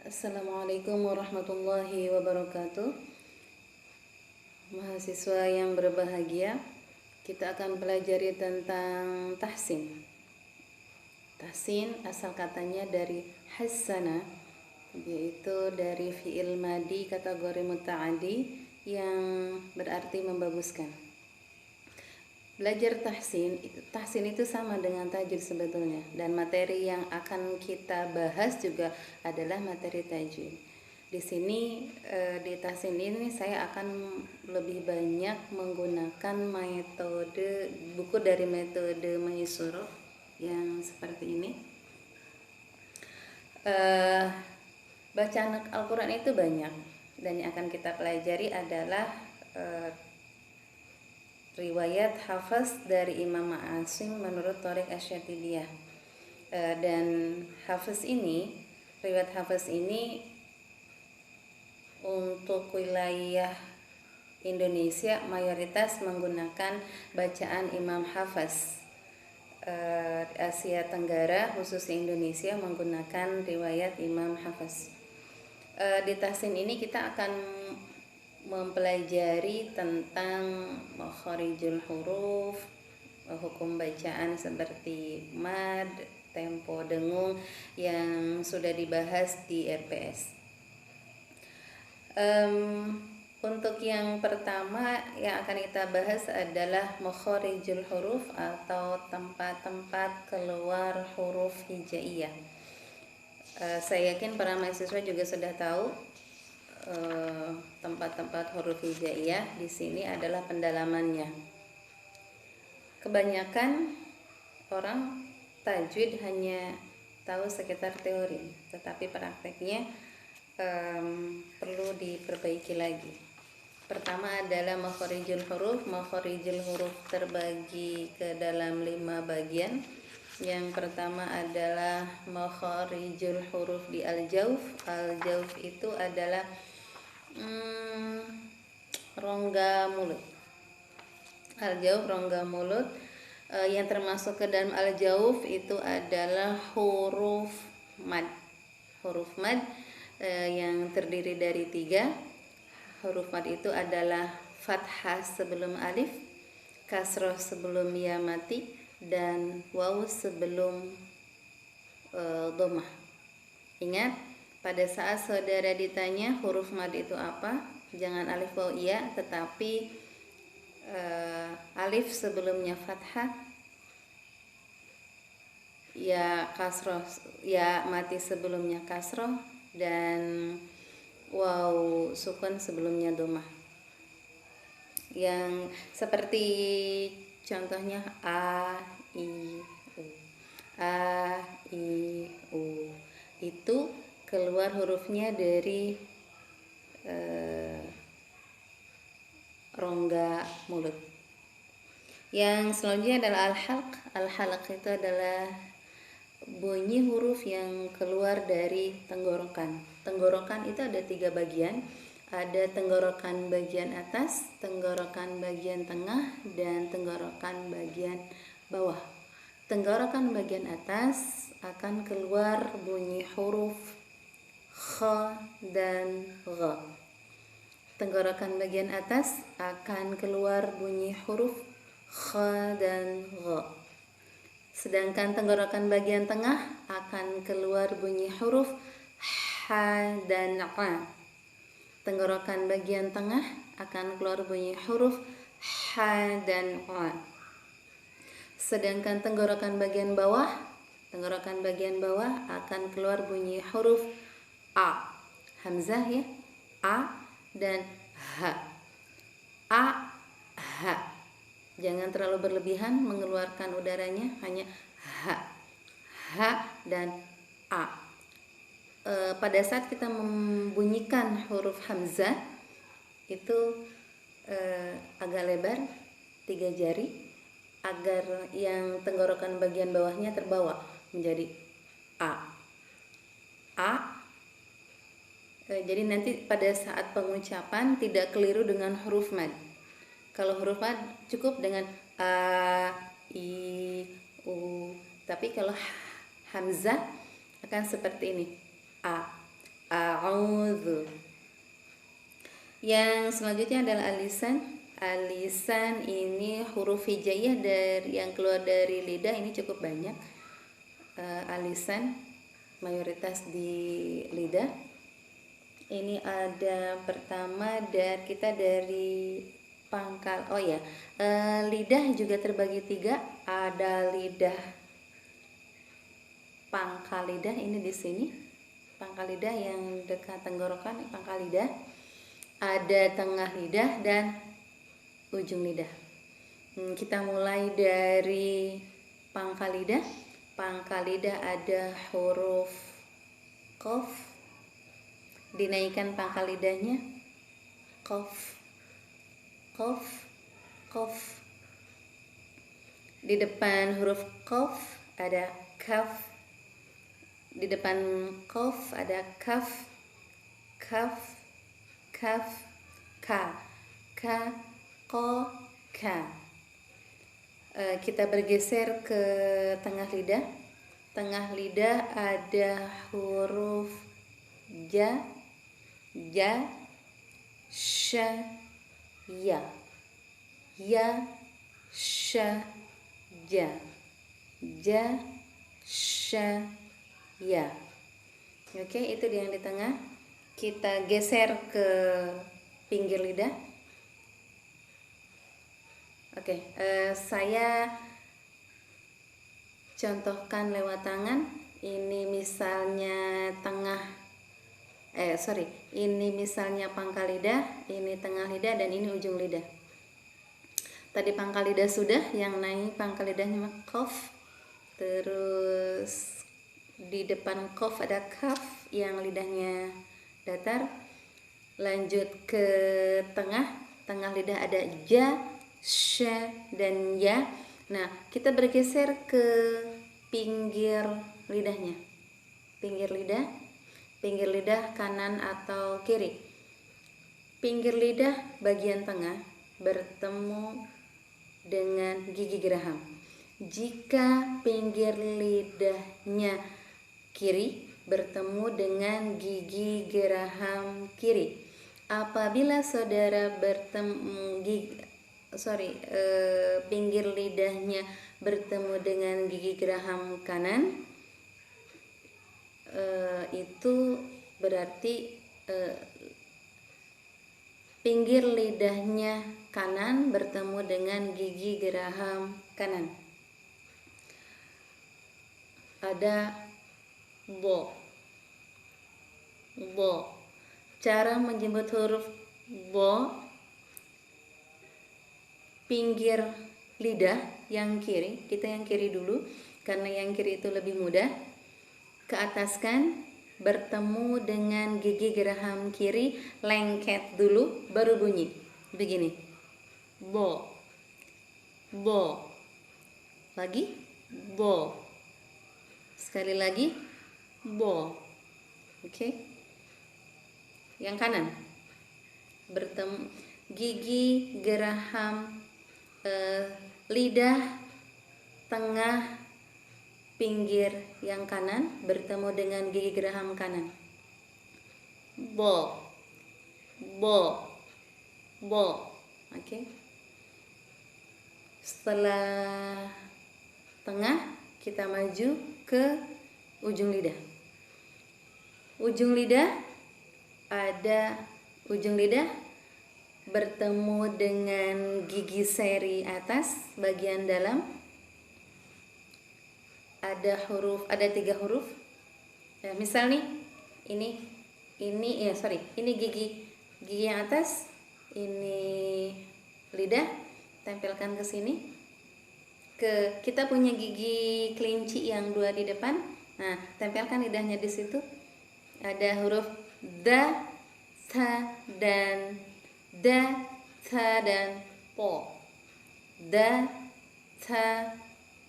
Assalamualaikum warahmatullahi wabarakatuh. Mahasiswa yang berbahagia, kita akan pelajari tentang tahsin. Tahsin asal katanya dari hassana, yaitu dari fi'il madi kategori muta'addi yang berarti membaguskan. Belajar tahsin itu sama dengan tajwid sebetulnya, dan materi yang akan kita bahas juga adalah materi tajwid. Di sini di tahsin ini saya akan lebih banyak menggunakan metode buku dari metode Maisuro yang seperti ini. Bacaan Al-Quran itu banyak, dan yang akan kita pelajari adalah riwayat Hafs dari Imam Asim menurut Thoriq Asy-Syatibiyah. Dan riwayat Hafs ini untuk wilayah Indonesia mayoritas menggunakan bacaan Imam Hafs. Asia Tenggara khususnya Indonesia menggunakan riwayat Imam Hafs. Di tahsin ini kita akan mempelajari tentang makharijul huruf, hukum bacaan seperti mad, tempo dengung yang sudah dibahas di RPS. Untuk yang pertama yang akan kita bahas adalah makharijul huruf atau tempat-tempat keluar huruf hijaiyah. Saya yakin para mahasiswa juga sudah tahu tempat-tempat huruf hijaiyah di sini adalah pendalamannya. Kebanyakan orang tajwid hanya tahu sekitar teori, tetapi prakteknya perlu diperbaiki lagi. Pertama adalah makharijul huruf. Makharijul huruf terbagi ke dalam 5 bagian. Yang pertama adalah makharijul huruf di al-jauf. Al-jauf itu adalah rongga mulut. Al-jauf rongga mulut. Yang termasuk ke dalam al-jauf itu adalah huruf mad. Huruf mad yang terdiri dari 3. Huruf mad itu adalah fathah sebelum alif, kasroh sebelum ya mati, dan waw sebelum dhammah. Ingat, pada saat saudara ditanya huruf mad itu apa, jangan alif waw ya, tetapi alif sebelumnya fathah, ya kasroh, ya mati sebelumnya kasroh, dan waw sukun sebelumnya dhammah. Yang seperti contohnya a, i, u. A, i, u. Itu keluar hurufnya dari rongga mulut. Yang selanjutnya adalah al-halq. Al-halq itu adalah bunyi huruf yang keluar dari tenggorokan. Tenggorokan itu ada 3 bagian. Ada tenggorokan bagian atas, tenggorokan bagian tengah, dan tenggorokan bagian bawah. Tenggorokan bagian atas akan keluar bunyi huruf kha dan gha. Tenggorokan bagian atas akan keluar bunyi huruf kha dan gha. Sedangkan tenggorokan bagian tengah akan keluar bunyi huruf ha dan a. Tenggorokan bagian tengah akan keluar bunyi huruf ha dan a. Sedangkan tenggorokan bagian bawah akan keluar bunyi huruf a, hamzah ya, a dan ha. A, ha. Jangan terlalu berlebihan mengeluarkan udaranya, hanya ha dan a. Pada saat kita membunyikan huruf hamzah itu agak lebar 3 jari agar yang tenggorokan bagian bawahnya terbawa menjadi a. Jadi nanti pada saat pengucapan tidak keliru dengan huruf mad. Kalau huruf mad cukup dengan a, i, u. Tapi kalau hamzah akan seperti ini, a, a, Yang selanjutnya adalah alisan. Alisan ini huruf hijaiyah dari yang keluar dari lidah ini cukup banyak. Alisan mayoritas di lidah. Ini ada pertama dari kita dari pangkal. Oh ya, lidah juga terbagi 3. Ada lidah pangkal lidah ini di sini. Pangkal lidah yang dekat tenggorokan, pangkal lidah. Ada tengah lidah dan ujung lidah. Kita mulai dari pangkal lidah. Pangkal lidah ada huruf qaf. Dinaikkan pangkal lidahnya. Qaf, qaf, qaf. Di depan huruf qaf ada kaf. Di depan qaf ada kaf, kaf, kaf, ka, ka, ko, ka. Kita bergeser ke tengah lidah. Tengah lidah ada huruf ja, ja, sha, ya, ya, sha, ja, ja, sha, ya. Oke, itu yang di tengah. Kita geser ke pinggir lidah. Oke, saya contohkan lewat tangan. Ini misalnya ini misalnya pangkal lidah, ini tengah lidah, dan ini ujung lidah. Tadi pangkal lidah sudah, yang naik pangkal lidahnya qaf. Terus di depan qaf ada kaf yang lidahnya datar. Lanjut ke tengah. Tengah lidah ada ja, sha, dan ya. Nah, kita bergeser ke pinggir lidahnya. Pinggir lidah kanan atau kiri. Pinggir lidah bagian tengah bertemu dengan gigi geraham. Jika pinggir lidahnya kiri bertemu dengan gigi geraham kiri. Apabila saudara pinggir lidahnya bertemu dengan gigi geraham kanan, itu berarti pinggir lidahnya kanan bertemu dengan gigi geraham kanan. Ada bo. Cara menyebut huruf bo, pinggir lidah yang kiri, kita yang kiri dulu karena yang kiri itu lebih mudah. Keataskan, bertemu dengan gigi geraham kiri, lengket dulu baru bunyi. Begini. Bo. Lagi bo. Sekali lagi bo. Oke. Yang kanan bertemu gigi geraham lidah tengah pinggir yang kanan bertemu dengan gigi geraham kanan. Bo. Oke. Setelah tengah, kita maju ke ujung lidah. Ujung lidah bertemu dengan gigi seri atas bagian dalam. Ada 3 huruf. Ya, misal nih, ini gigi yang atas, ini lidah, tempelkan ke sini. Kita punya gigi kelinci yang 2 di depan. Nah, tempelkan lidahnya di situ. Ada huruf da, ta, dan po. Da, ta,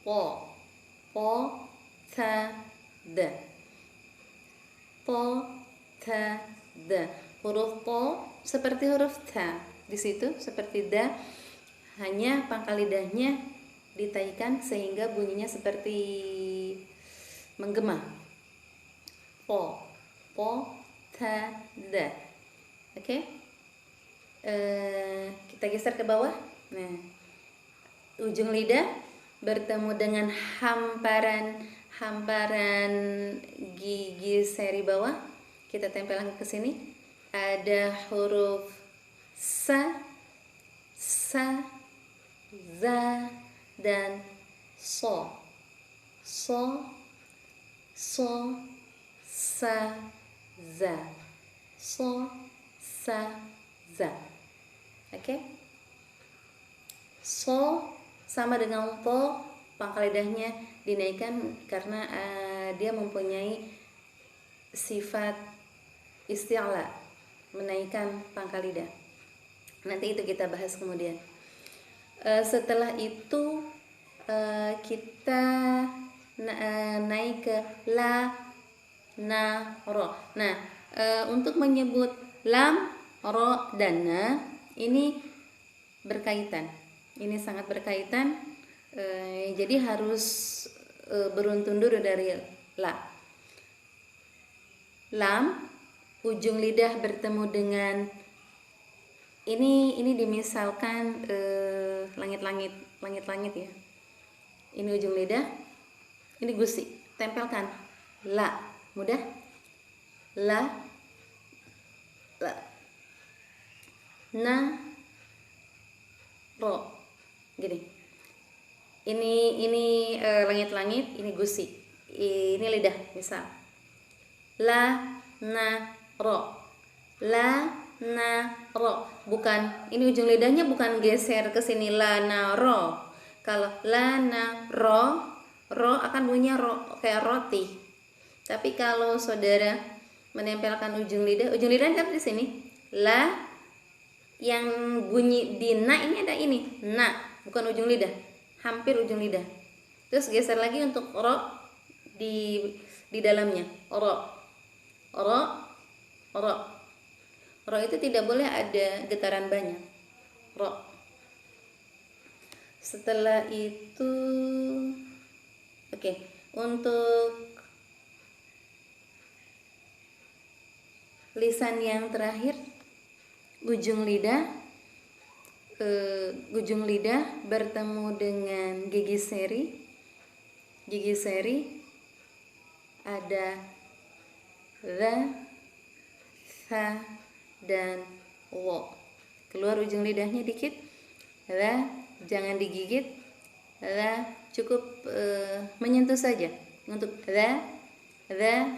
po. Po, ta, da. Po, ta, da. Huruf po seperti huruf ta. Di situ seperti da, hanya pangkal lidahnya ditaikan sehingga bunyinya seperti menggema. Po, ta, da. Oke? kita geser ke bawah. Nah, ujung lidah bertemu dengan hamparan gigi seri bawah, kita tempelkan ke sini. Ada huruf sa, za, dan so, sa, za, so, sa, za. Oke? So sama dengan po, pangkal lidahnya dinaikkan karena dia mempunyai sifat isti'la, menaikkan pangkal lidah. Nanti itu kita bahas kemudian. Setelah itu kita naik ke la, na, ro. Nah, untuk menyebut lam, ro, dan na ini berkaitan. Ini sangat berkaitan. Jadi harus beruntun dulu dari la. Lam, ujung lidah bertemu dengan ini dimisalkan langit-langit ya. Ini ujung lidah, ini gusi, tempelkan la, mudah. La, na, ro. Gini, ini langit-langit, ini gusi, ini lidah, misal la, na, ro, la, na, ro. Bukan, ini ujung lidahnya bukan geser ke sini la, na, ro. Kalau la, na, ro akan bunyinya ro, kayak roti. Tapi kalau saudara menempelkan ujung lidah kan di sini la, yang bunyi di na ini ada ini na, bukan ujung lidah, hampir ujung lidah. Terus geser lagi untuk ro di dalamnya, ro itu tidak boleh ada getaran banyak, ro. Setelah itu untuk lisan yang terakhir, ujung lidah bertemu dengan gigi seri, ada za, sa, dan wo. Keluar ujung lidahnya dikit, za, jangan digigit, za cukup menyentuh saja. Untuk za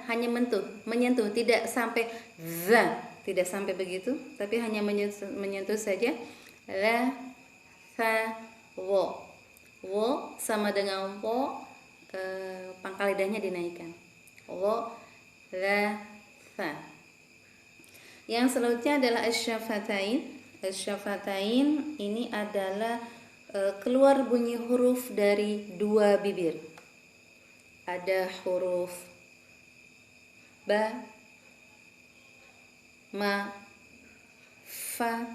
hanya menyentuh, tidak sampai za, tidak sampai begitu, tapi hanya menyentuh saja. La, sa, wo sama dengan wo, pangkal lidahnya dinaikkan, wo, la, sa. Yang selanjutnya adalah asyafatain. Ini adalah keluar bunyi huruf dari dua bibir. Ada huruf ba, ma, fa,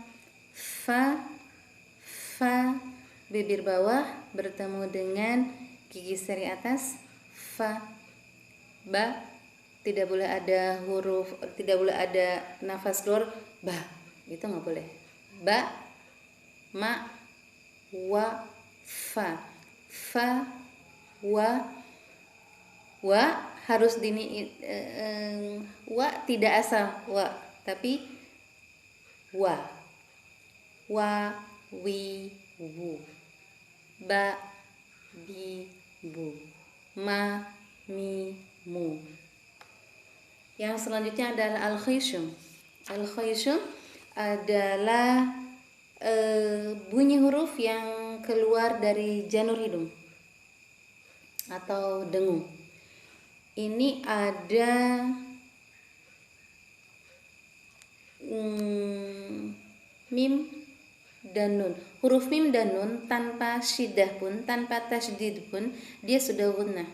bibir bawah bertemu dengan gigi seri atas, fa, ba, tidak boleh ada nafas keluar ba, itu nggak boleh. Ba, ma, wa, fa, wa harus wa tidak asal wa, tapi wa, wi, wu, ba, bi, bu, ma, mi, mu. Yang selanjutnya adalah al-khayshum. Al-khayshum adalah bunyi huruf yang keluar dari janur hidung atau dengung. Ini ada mim dan nun. Huruf mim dan nun tanpa syiddah pun, tanpa tasydid pun, dia sudah gunnah.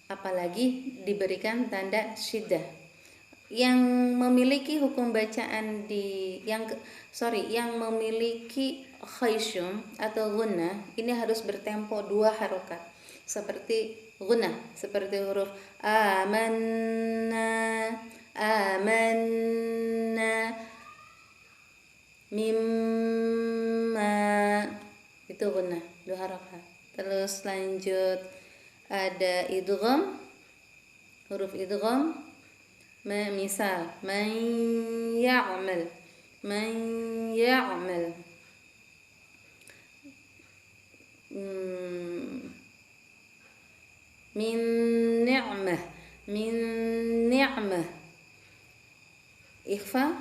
Apalagi diberikan tanda syiddah. Yang memiliki hukum bacaan yang memiliki khayshum atau gunnah, ini harus bertempo 2 harokat. Seperti gunnah, seperti huruf amanna, mimma, itu gunnah 2 harokat. Terus lanjut ada idgham, huruf idgham. Misal man ya'mal, man ya'mal. Min ni'mah, min ni'mah. Ikhfa,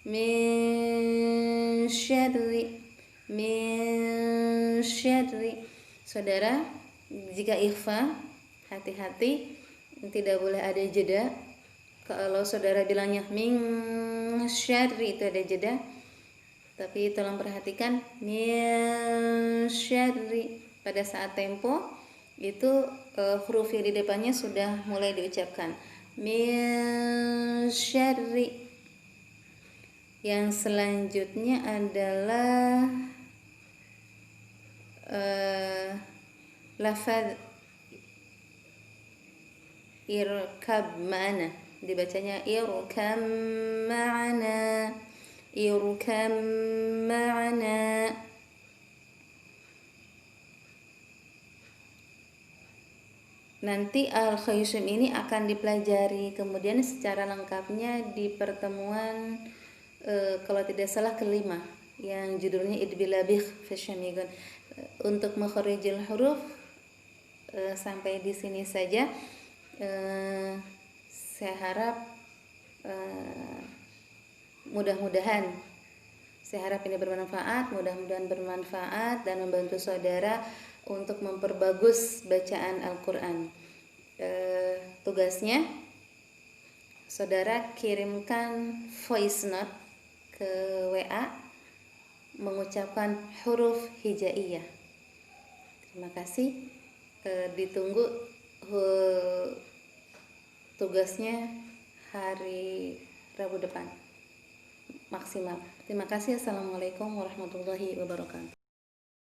min syarri, min syarri. Saudara, jika ikhfa, hati-hati, tidak boleh ada jeda. Kalau saudara bilangnya min syarri, itu ada jeda. Tapi tolong perhatikan min syarri. Pada saat tempo itu huruf yang di depannya sudah mulai diucapkan. Min syarri. Yang selanjutnya adalah lafaz irkab ma'ana, dibacanya irkam ma'ana, irkam ma'ana. Nanti al-khaysum ini akan dipelajari kemudian secara lengkapnya di pertemuan kalau tidak salah kelima, yang judulnya idbilabih fasyamigun. Untuk makharijul huruf sampai di sini saja. Saya harap mudah-mudahan ini bermanfaat dan membantu saudara untuk memperbagus bacaan Al-Quran. Tugasnya saudara kirimkan voice note ke WA mengucapkan huruf hijaiyah. Terima kasih. Ditunggu tugasnya hari Rabu depan maksimal. Terima kasih. Assalamualaikum warahmatullahi wabarakatuh.